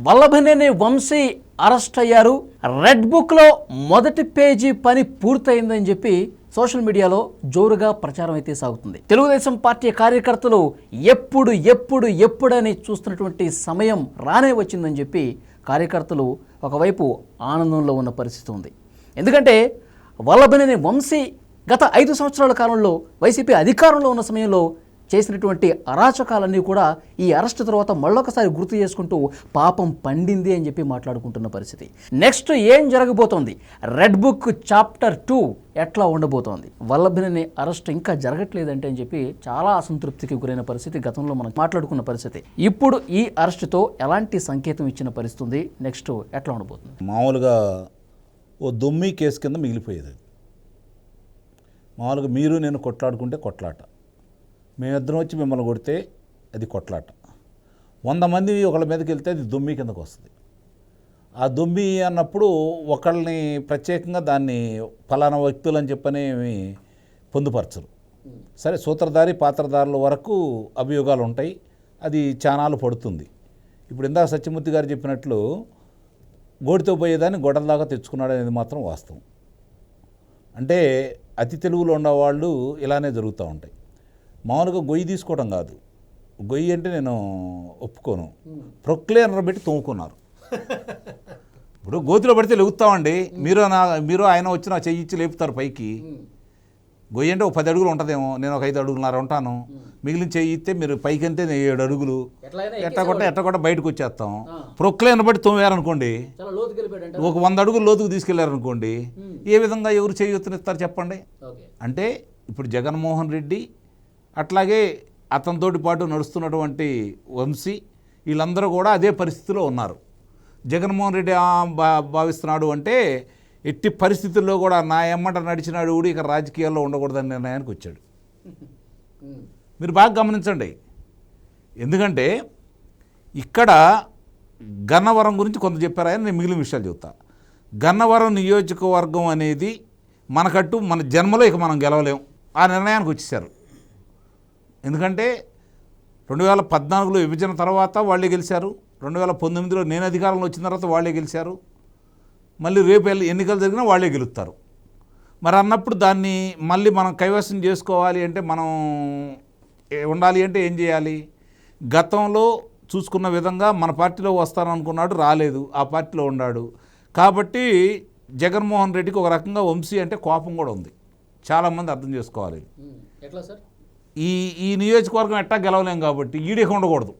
Vallabhaneni Vamsi arrest అయ్యారు. Red బుక్లో మొదటి పేజీ పని పూర్తయిందని చెప్పి సోషల్ మీడియాలో జోరుగా ప్రచారం అయితే సాగుతుంది. తెలుగుదేశం పార్టీ కార్యకర్తలు ఎప్పుడని చూస్తున్నటువంటి సమయం రానే వచ్చిందని చెప్పి కార్యకర్తలు ఒకవైపు ఆనందంలో ఉన్న పరిస్థితి ఉంది. ఎందుకంటే వల్లభనేని వంశీ గత 5 సంవత్సరాల కాలంలో వైసీపీ అధికారంలో ఉన్న సమయంలో చేసినటువంటి అరాచకాలన్నీ కూడా ఈ అరెస్ట్ తర్వాత మళ్ళొకసారి గుర్తు చేసుకుంటూ పాపం పండింది అని చెప్పి మాట్లాడుకుంటున్న పరిస్థితి. నెక్స్ట్ ఏం జరగబోతోంది, రెడ్ బుక్ చాప్టర్ 2 ఎట్లా ఉండబోతోంది, వల్లభనేని అరెస్ట్ ఇంకా జరగట్లేదంటే అని చెప్పి చాలా అసంతృప్తికి గురైన పరిస్థితి గతంలో మనం మాట్లాడుకున్న పరిస్థితి. ఇప్పుడు ఈ అరెస్టుతో ఎలాంటి సంకేతం ఇచ్చిన పరిస్థితి ఉంది, నెక్స్ట్ ఎట్లా ఉండబోతుంది? మామూలుగా ఓ దొమ్మి కేసు కింద మిగిలిపోయేది. మామూలుగా మీరు నేను కొట్లాడుకుంటే కొట్లాట, మేమిద్దరం వచ్చి మిమ్మల్ని కొడితే అది కొట్లాట. 100 మంది ఒకళ్ళ మీదకి వెళ్తే అది దొమ్మి కిందకు వస్తుంది. ఆ దొమ్మి అన్నప్పుడు ఒకళ్ళని ప్రత్యేకంగా దాన్ని ఫలానా వ్యక్తులు అని చెప్పని పొందుపరచరు. సరే, సూత్రధారి పాత్రధారుల వరకు అభియోగాలు ఉంటాయి, అది చానాలు పడుతుంది. ఇప్పుడు ఇందాక సత్యమూర్తి గారు చెప్పినట్లు గోడితో పోయేదాన్ని గొడవ దాకా తెచ్చుకున్నాడు అనేది మాత్రం వాస్తవం. అంటే అతి తెలుగులో ఉన్నవాళ్ళు ఇలానే జరుగుతూ ఉంటాయి. మామూలుగా గొయ్యి తీసుకోవడం కాదు, గొయ్యి అంటే నేను ఒప్పుకోను, ప్రొక్లేనర్ పెట్టి తోముకున్నారు. ఇప్పుడు గోతిలో పడితే లేగుతామండి, మీరు ఆయన వచ్చి నా చెయ్యి ఇచ్చి లేపుతారు పైకి. గొయ్యి అంటే ఒక 10 అడుగులు ఉంటుందేమో, నేను ఒక 5 అడుగులున్నర ఉంటాను, మిగిలిన చెయ్యి ఇస్తే మీరు పైకి అంతే 7 అడుగులు, ఎట్టకొట్ట బయటకు వచ్చేస్తాం. ప్రొక్లేనర్ బట్టి తోమారనుకోండి, ఒక 100 అడుగులు లోతుకు తీసుకెళ్లారనుకోండి, ఏ విధంగా ఎవరు చెయ్యి ఎత్తునిస్తారు చెప్పండి? అంటే ఇప్పుడు జగన్మోహన్ రెడ్డి అట్లాగే అతనితోటి పాటు నడుస్తున్నటువంటి వంశీ వీళ్ళందరూ కూడా అదే పరిస్థితిలో ఉన్నారు. జగన్మోహన్ రెడ్డి భావిస్తున్నాడు అంటే ఎట్టి పరిస్థితుల్లో కూడా నా ఎమ్మట నడిచినాడు కూడా ఇక రాజకీయాల్లో ఉండకూడదని నిర్ణయానికి వచ్చాడు. మీరు బాగా గమనించండి. ఎందుకంటే ఇక్కడ గన్నవరం గురించి కొంత చెప్పారని నేను మిగిలిన విషయాలు చెప్తా. గన్నవరం నియోజకవర్గం అనేది మనకట్టు మన జన్మలో ఇక మనం గెలవలేం ఆ నిర్ణయానికి వచ్చేసారు. ఎందుకంటే 2014లో విభజన తర్వాత వాళ్ళే గెలిచారు, 2019లో నేను అధికారంలో వచ్చిన తర్వాత వాళ్ళే గెలిచారు, మళ్ళీ రేపు ఎన్నికలు జరిగినా వాళ్ళే గెలుస్తారు. మరి అన్నప్పుడు దాన్ని మళ్ళీ మనం కైవసం చేసుకోవాలి అంటే మనం ఉండాలి అంటే ఏం చేయాలి? గతంలో చూసుకున్న విధంగా మన పార్టీలో వస్తాననుకున్నాడు, రాలేదు, ఆ పార్టీలో ఉన్నాడు. కాబట్టి జగన్మోహన్ రెడ్డికి ఒక రకంగా వంశీ అంటే కోపం కూడా ఉంది. చాలామంది అర్థం చేసుకోవాలి. ఎట్లా సార్? ఈ నియోజకవర్గం ఎట్టా గెలవలేం కాబట్టి ఈడికి ఉండకూడదు,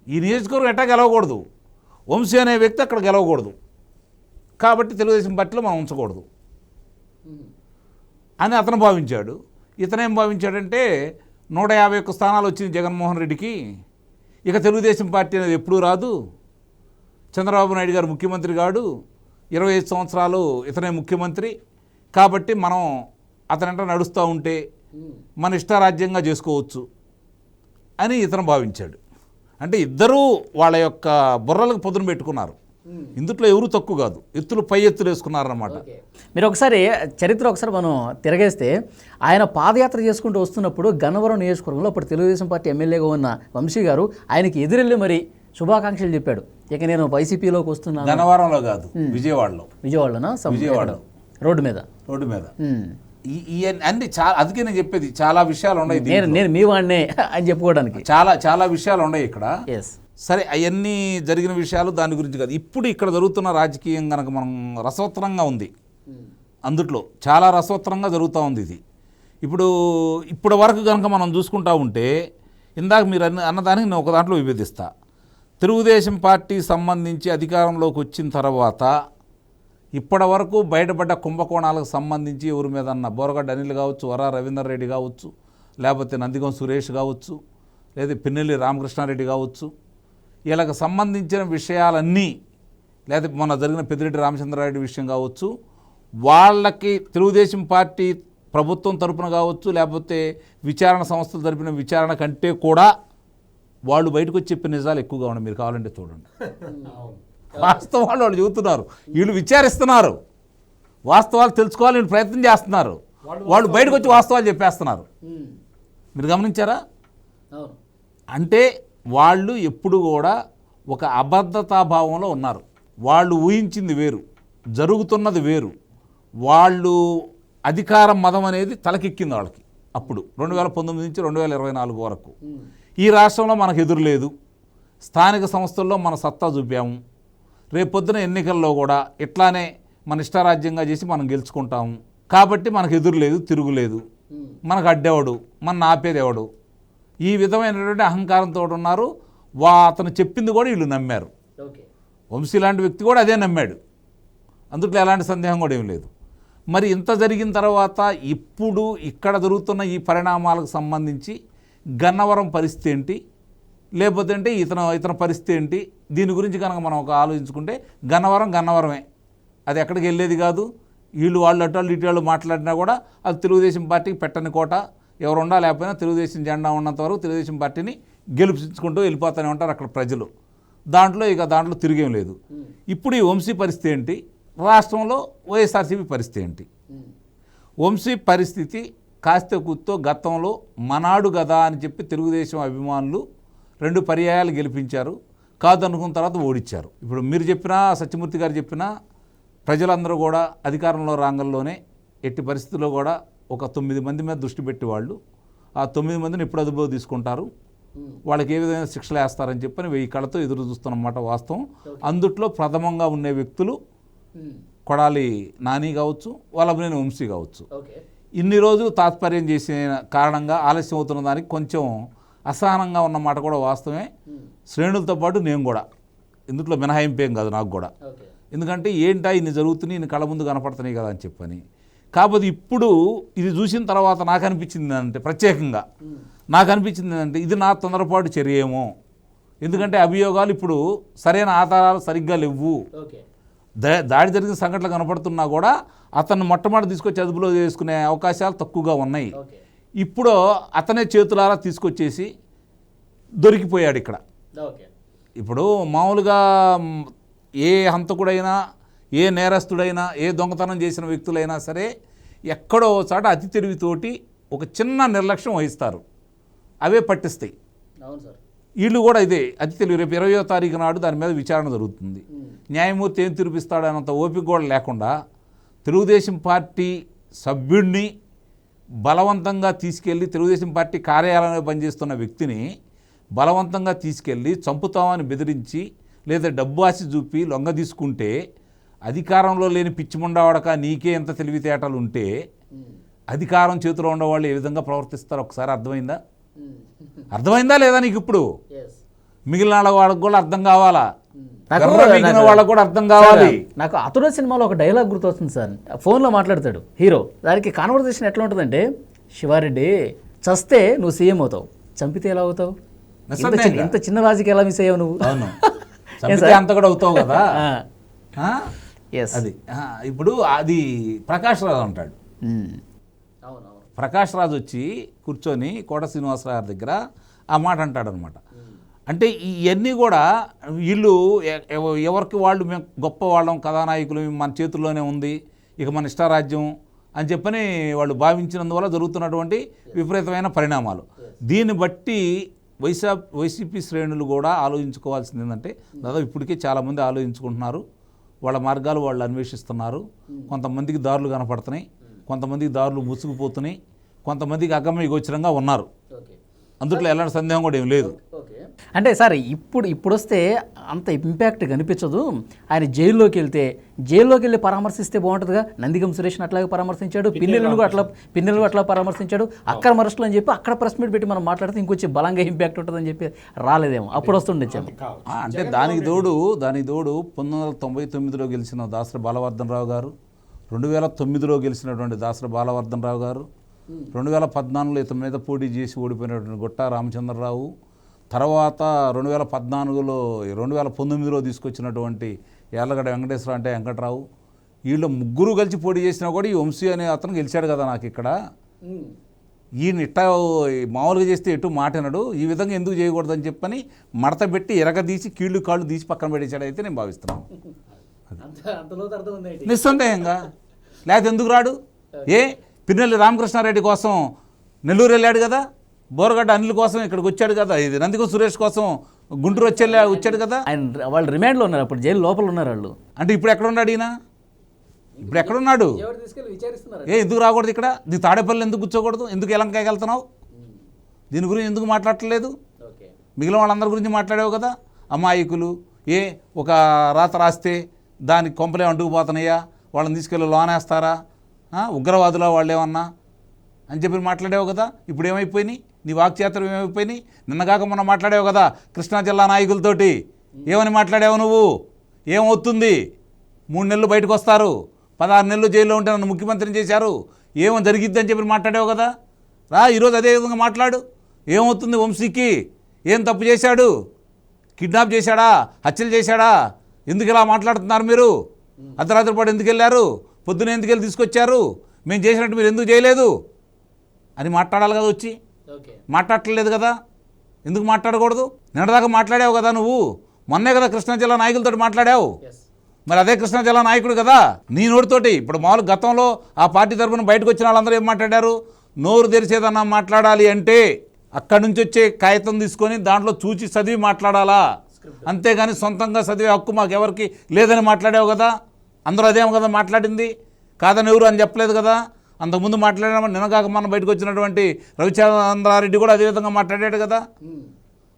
ఈ నియోజకవర్గం ఎట్టా గెలవకూడదు, వంశీ అనే వ్యక్తి అక్కడ గెలవకూడదు, కాబట్టి తెలుగుదేశం పార్టీలో మనం ఉంచకూడదు అని అతను భావించాడు. ఇతనేం భావించాడంటే 151 స్థానాలు వచ్చింది జగన్మోహన్ రెడ్డికి, ఇక తెలుగుదేశం పార్టీ అనేది ఎప్పుడూ రాదు, చంద్రబాబు నాయుడు గారు ముఖ్యమంత్రి కాడు, 25 సంవత్సరాలు ఇతనే ముఖ్యమంత్రి, కాబట్టి మనం అతనంట నడుస్తూ ఉంటే మన ఇష్టారాజ్యంగా చేసుకోవచ్చు అని ఇతను భావించాడు. అంటే ఇద్దరూ వాళ్ళ యొక్క బుర్రలకు పొదును పెట్టుకున్నారు. ఇందుట్లో ఎవరు తక్కువ కాదు, ఎత్తులు పై ఎత్తులు వేసుకున్నారన్నమాట. మీరు ఒకసారి చరిత్ర మనం తిరగేస్తే ఆయన పాదయాత్ర చేసుకుంటూ వస్తున్నప్పుడు గన్నవరం నియోజకవర్గంలో అప్పుడు తెలుగుదేశం పార్టీ ఎమ్మెల్యేగా ఉన్న వంశీ గారు ఆయనకి ఎదురెళ్ళి మరి శుభాకాంక్షలు చెప్పాడు. ఇక నేను వైసీపీలోకి వస్తున్నాను. గన్నవరంలో కాదు, విజయవాడలోనా? విజయవాడ రోడ్డు మీద అన్ని చాలా, అందుకే నేను చెప్పేది చాలా విషయాలు ఉన్నాయి. నేను మీ వాడినే అని చెప్పుకోవడానికి చాలా విషయాలు ఉన్నాయి ఇక్కడ. సరే, అవన్నీ జరిగిన విషయాలు దాని గురించి కాదు. ఇప్పుడు ఇక్కడ జరుగుతున్న రాజకీయం కనుక మనం రసవత్తరంగా ఉంది, అందుట్లో చాలా రసవత్తరంగా జరుగుతూ ఉంది ఇది. ఇప్పుడు వరకు కనుక మనం చూసుకుంటా ఉంటే, ఇందాక మీరు అన్నదానికి నేను ఒక దాంట్లో విభేదిస్తా. తెలుగుదేశం పార్టీ సంబంధించి అధికారంలోకి వచ్చిన తర్వాత ఇప్పటి వరకు బయటపడ్డ కుంభకోణాలకు సంబంధించి ఎవరి మీద అన్న బోరగడ్డ అనిల్ కావచ్చు, వరా రవీందర్ రెడ్డి కావచ్చు, లేకపోతే నందిగం సురేష్ కావచ్చు, లేదా పిన్నెల్లి రామకృష్ణారెడ్డి కావచ్చు, వీళ్ళకి సంబంధించిన విషయాలన్నీ, లేదా మొన్న జరిగిన పెద్దిరెడ్డి రామచంద్రారెడ్డి విషయం కావచ్చు, వాళ్ళకి తెలుగుదేశం పార్టీ ప్రభుత్వం తరపున కావచ్చు, లేకపోతే విచారణ సంస్థలు జరిపిన విచారణ కంటే కూడా వాళ్ళు బయటకు వచ్చి చెప్పిన నిజాలు ఎక్కువగా ఉన్నాయి. మీరు కావాలంటే చూడండి. వాస్తవాలు వాళ్ళు చెబుతున్నారు, వీళ్ళు విచారిస్తున్నారు, వాస్తవాలు తెలుసుకోవాలని ప్రయత్నం చేస్తున్నారు, వాళ్ళు బయటకు వచ్చి వాస్తవాలు చెప్పేస్తున్నారు. మీరు గమనించారా? అంటే వాళ్ళు ఎప్పుడు కూడా ఒక అబద్ధతాభావంలో ఉన్నారు. వాళ్ళు ఊహించింది వేరు, జరుగుతున్నది వేరు. వాళ్ళు అధికారం మదం అనేది తలకెక్కింది వాళ్ళకి. అప్పుడు 2019 నుంచి 2024 వరకు ఈ రాష్ట్రంలో మనకు ఎదురు లేదు. స్థానిక సంస్థల్లో మన సత్తా చూపాము. రేపొద్దున ఎన్నికల్లో కూడా ఇట్లానే మన ఇష్టారాజ్యంగా చేసి మనం గెలుచుకుంటాము. కాబట్టి మనకు ఎదురు లేదు, తిరుగులేదు. మనకు అడ్డేవాడు, మన ఆపేదేవాడు, ఈ విధమైనటువంటి అహంకారంతో ఉన్నారు. అతను చెప్పింది కూడా వీళ్ళు నమ్మారు. వంశీ లాంటి వ్యక్తి కూడా అదే నమ్మాడు. అందుట్లో ఎలాంటి సందేహం కూడా ఏం లేదు. మరి ఇంత జరిగిన తర్వాత ఇప్పుడు ఇక్కడ జరుగుతున్న ఈ పరిణామాలకు సంబంధించి గన్నవరం పరిస్థితి ఏంటి, లేకపోతే అంటే ఇతని పరిస్థితి ఏంటి, దీని గురించి కనుక మనం ఒక ఆలోచించుకుంటే గన్నవరమే, అది ఎక్కడికి వెళ్ళేది కాదు. వీళ్ళు వాళ్ళు అటు ఇటు వాళ్ళు మాట్లాడినా కూడా అది తెలుగుదేశం పార్టీకి పెట్టని కోట. ఎవరున్నా లేకపోయినా తెలుగుదేశం జెండా ఉన్నంత వరకు తెలుగుదేశం పార్టీని గెలిపించుకుంటూ వెళ్ళిపోతూనే ఉంటారు అక్కడ ప్రజలు. దాంట్లో తిరిగేం లేదు. ఇప్పుడు ఈ వంశీ పరిస్థితి ఏంటి, రాష్ట్రంలో వైఎస్ఆర్సీపీ పరిస్థితి ఏంటి? వంశీ పరిస్థితి కాస్త కూర్తో గతంలో మనాడు గదా అని చెప్పి తెలుగుదేశం అభిమానులు 2 పర్యాయాలు గెలిపించారు, కాదనుకున్న తర్వాత ఓడించారు. ఇప్పుడు మీరు చెప్పినా, సత్యమూర్తి గారు చెప్పినా, ప్రజలందరూ కూడా అధికారంలో రాంగంలోనే ఎట్టి పరిస్థితుల్లో కూడా ఒక 9 మంది మీద దృష్టి పెట్టి వాళ్ళు ఆ 9 మందిని ఎప్పుడు అదుపులో తీసుకుంటారు, వాళ్ళకి ఏ విధమైన శిక్షలు వేస్తారని చెప్పని 1000 కళ్ళతో ఎదురు చూస్తున్నమాట వాస్తవం. అందుట్లో ప్రథమంగా ఉండే వ్యక్తులు కొడాలి నాని కావచ్చు, వల్లభనేని వంశీ కావచ్చు. ఇన్ని రోజులు తాత్పర్యం చేసిన కారణంగా ఆలస్యం అవుతున్న దానికి కొంచెం అసహనంగా ఉన్నమాట కూడా వాస్తవమే. శ్రేణులతో పాటు నేను కూడా ఇందులో మినహాయింపేం కాదు నాకు కూడా. ఎందుకంటే ఏంటా ఇన్ని జరుగుతున్నాయి, ఇన్ని కళ్ళ ముందు కనపడుతున్నాయి కదా అని చెప్పని. కాకపోతే ఇప్పుడు ఇది చూసిన తర్వాత నాకు అనిపించింది అంటే, ప్రత్యేకంగా నాకు అనిపించింది అంటే ఇది నా తొందరపాటు చర్య ఏమో. ఎందుకంటే అభియోగాలు ఇప్పుడు సరైన ఆధారాలు సరిగ్గా లేవు. దాడి జరిగిన సంఘటనలు కనపడుతున్నా కూడా అతన్ని మొట్టమొదటి తీసుకొచ్చి అదుపులో చేసుకునే అవకాశాలు తక్కువగా ఉన్నాయి. ఇప్పుడు అతనే చేతులారా తీసుకొచ్చేసి దొరికిపోయాడు ఇక్కడ. ఇప్పుడు మామూలుగా ఏ హంతకుడైనా, ఏ నేరస్తుడైనా, ఏ దొంగతనం చేసిన వ్యక్తులైనా సరే ఎక్కడో చోట అతి తెలివితోటి ఒక చిన్న నిర్లక్ష్యం వహిస్తారు, అవే పట్టిస్తాయి. వీళ్ళు కూడా ఇదే అతి తెలివి. రేపు 20వ తారీఖు నాడు దాని మీద విచారణ జరుగుతుంది. న్యాయమూర్తి ఏం తీర్పిస్తాడన్నంత ఓపిక కూడా లేకుండా తెలుగుదేశం పార్టీ సభ్యుడిని బలవంతంగా తీసుకెళ్ళి, తెలుగుదేశం పార్టీ కార్యాలయంలో పనిచేస్తున్న వ్యక్తిని బలవంతంగా తీసుకెళ్ళి చంపుతామని బెదిరించి, లేదా డబ్బు ఆశ చూపి లొంగ తీసుకుంటే, అధికారంలో లేని పిచ్చిముండవాడక నీకే ఎంత తెలివితేటలు ఉంటే అధికారం చేతిలో ఉన్నవాళ్ళు ఏ విధంగా ప్రవర్తిస్తారో ఒకసారి అర్థమైందా లేదా నీకు? ఇప్పుడు మిగిలిన వాళ్ళకు కూడా అర్థం కావాలా, మిగిలిన వాళ్ళకు కూడా అర్థం కావాలి. నాకు అతడు సినిమాలో ఒక డైలాగ్ గుర్తొస్తుంది సార్. ఫోన్లో మాట్లాడతాడు హీరో, దానికి కాన్వర్సేషన్ ఎట్లా ఉంటుందంటే, శివారెడ్డి చస్తే నువ్వు సీఎం అవుతావు, చంపితే ఎలా అవుతావు, ఇంత చిన్న రాజుకి ఎలా మిస్ అయ్యావు నువ్వు, అంత కూడా అవుతావు కదా. అది ఇప్పుడు అది ప్రకాష్ రాజు అంటాడు. ప్రకాష్ రాజు వచ్చి కూర్చొని కోట శ్రీనివాసరావు గారి దగ్గర ఆ మాట అంటాడనమాట. అంటే ఇవన్నీ కూడా వీళ్ళు ఎవరికి వాళ్ళు మేము గొప్ప వాళ్ళం, కథానాయకులు మన చేతుల్లోనే ఉంది, ఇక మన ఇష్టారాజ్యం అని చెప్పని వాళ్ళు భావించినందువల్ల జరుగుతున్నటువంటి విపరీతమైన పరిణామాలు. దీన్ని బట్టి వైసీపీ శ్రేణులు కూడా ఆలోచించుకోవాల్సింది ఏంటంటే, దాదాపు ఇప్పటికే చాలామంది ఆలోచించుకుంటున్నారు, వాళ్ళ మార్గాలు వాళ్ళు అన్వేషిస్తున్నారు. కొంతమందికి దారులు కనపడుతున్నాయి, కొంతమందికి దారులు ముసుగుపోతున్నాయి, కొంతమందికి అగమ్య గోచరంగా ఉన్నారు. అందుట్లో ఎలాంటి సందేహం కూడా ఏం లేదు. అంటే సార్ ఇప్పుడు వస్తే అంత ఇంపాక్ట్ కనిపించదు. ఆయన జైల్లోకి వెళ్ళి పరామర్శిస్తే బాగుంటుందిగా. నందిగం సురేష్ని అట్లాగే పరామర్శించాడు, పిన్నెలను అట్లా పరామర్శించాడు. అక్కడ అరెస్టులు అని చెప్పి అక్కడ ప్రెస్ మీట్ పెట్టి మనం మాట్లాడితే ఇంకొంచెం బలంగా ఇంపాక్ట్ ఉంటుందని చెప్పి రాలేదేమో, అప్పుడు వస్తుండొచ్చు. అంటే దానికి తోడు 1999లో గెలిచిన దాసరి బాలవర్ధన్ రావు గారు, 2009లో గెలిచినటువంటి దాసరి బాలవర్ధన్ రావు గారు, 2014లో ఇతని మీద పోటీ చేసి ఓడిపోయినటువంటి గుట్టా రామచంద్రరావు, తర్వాత 2019లో తీసుకొచ్చినటువంటి యార్లగడ్డ వెంకటేశ్వర అంటే వెంకటరావు, వీళ్ళు ముగ్గురు కలిసి పోటీ చేసినా కూడా ఈ వంశీ అనే అతను గెలిచాడు కదా. నాకు ఇక్కడ ఈయన ఇట్టా మామూలుగా చేస్తే ఎటు మాటినడు, ఈ విధంగా ఎందుకు చేయకూడదని చెప్పని మడత పెట్టి ఎరగదీసి కీళ్ళు కాళ్ళు తీసి పక్కన పెట్టేశాడు అయితే నేను భావిస్తున్నాను. నిస్సందేహంగా, లేకపోతే ఎందుకు రాడు? పిన్నెల్లి రామకృష్ణారెడ్డి కోసం నెల్లూరు వెళ్ళాడు కదా, బోరగడ్డ అనిల్ కోసం ఇక్కడికి వచ్చాడు కదా, ఇది నందిగం సురేష్ కోసం గుంటూరు వచ్చాడు కదా. ఆయన వాళ్ళు రిమాండ్లో ఉన్నారు, అప్పుడు జైలు లోపల ఉన్నారు వాళ్ళు. అంటే ఇప్పుడు ఎక్కడ ఉన్నాడు ఈయన? ఇప్పుడు ఎక్కడున్నాడు? ఎందుకు రాకూడదు ఇక్కడ? నీ తాడేపల్లి ఎందుకు కూర్చోకూడదు? ఎందుకు ఎలంకాయకి వెళ్తున్నావు? దీని గురించి ఎందుకు మాట్లాడట్లేదు? మిగిలిన వాళ్ళందరి గురించి మాట్లాడావు కదా. అమాయకులు ఒక రాత రాస్తే దానికి కొంపలే అంటుకుపోతున్నాయా, వాళ్ళని తీసుకెళ్ళి లోనేస్తారా, ఉగ్రవాదులా వాళ్ళు ఏమన్నా అని చెప్పి మాట్లాడావు కదా. ఇప్పుడు ఏమైపోయినాయి నీ వాక్చేతలు? ఏమైపోయినాయి? నిన్నగాక మొన్న మాట్లాడావు కదా కృష్ణా జిల్లా నాయకులతోటి. ఏమని మాట్లాడావు నువ్వు? ఏమవుతుంది? 3 నెలలు బయటకు వస్తారు, 16 నెలలు జైల్లో ఉంటే నన్ను ముఖ్యమంత్రిని చేశారు, ఏమో జరిగిద్ది అని చెప్పి మాట్లాడావు కదా. ఈరోజు అదే విధంగా మాట్లాడు. ఏమవుతుంది వంశీకి? ఏం తప్పు చేశాడు? కిడ్నాప్ చేశాడా? హత్యలు చేశాడా? ఎందుకు ఇలా మాట్లాడుతున్నారు మీరు? అర్ధరాత్రి పాటు ఎందుకు వెళ్ళారు? పొద్దున ఎందుకు వెళ్ళి తీసుకొచ్చారు? మేము చేసినట్టు మీరు ఎందుకు చేయలేదు అని మాట్లాడాలి కదా. వచ్చి మాట్లాడట్లేదు కదా. ఎందుకు మాట్లాడకూడదు? నిన్నదాకా మాట్లాడావు కదా నువ్వు. మొన్నే కదా కృష్ణా జిల్లా నాయకులతో మాట్లాడావు. మరి అదే కృష్ణా జిల్లా నాయకుడు కదా నీ నోటితోటి. ఇప్పుడు మామూలు గతంలో ఆ పార్టీ తరఫున బయటకు వచ్చిన వాళ్ళందరూ ఏం మాట్లాడారు? నోరు తెరిచేదన్నా మాట్లాడాలి అంటే అక్కడి నుంచి వచ్చే కాగితం తీసుకొని దాంట్లో చూచి చదివి మాట్లాడాలా, అంతేగాని సొంతంగా చదివే హక్కు మాకు ఎవరికి లేదని మాట్లాడావు కదా. అందరూ అదేమో కదా మాట్లాడింది, కాదని ఎవరు అని చెప్పలేదు కదా. అంతకుముందు మాట్లాడిన నిన్నగాక మనం బయటకు వచ్చినటువంటి రవిచంద్రారెడ్డి కూడా అదేవిధంగా మాట్లాడాడు కదా.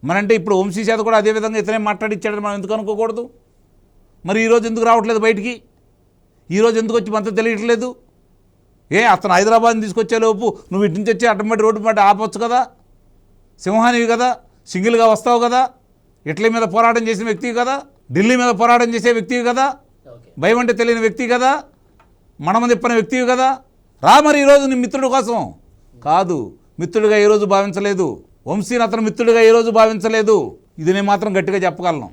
మరంటే ఇప్పుడు వంశీ చేత కూడా అదేవిధంగా ఇతనే మాట్లాడిచ్చాడని మనం ఎందుకు అనుకోకూడదు? మరి ఈరోజు ఎందుకు రావట్లేదు బయటికి? ఈరోజు ఎందుకు వచ్చి మనతో తెలియట్లేదు? అతను హైదరాబాద్ని తీసుకొచ్చేలోపు నువ్వు ఇటు నుంచి వచ్చి అడ్డమట్టి రోడ్డు మాట ఆపవచ్చు కదా. సింహానివి కదా, సింగిల్గా వస్తావు కదా, ఇటలీ మీద పోరాటం చేసిన వ్యక్తివి కదా, ఢిల్లీ మీద పోరాటం చేసే వ్యక్తివి కదా, భయం అంటే తెలియని వ్యక్తి కదా, మనమ తిప్పని వ్యక్తివి కదా. రా మరి ఈరోజు నీ మిత్రుడి కోసం కాదు, మిత్రుడిగా ఈరోజు భావించలేదు వంశీని, అతను మిత్రుడిగా ఈరోజు భావించలేదు. ఇది నేను మాత్రం గట్టిగా చెప్పగలను.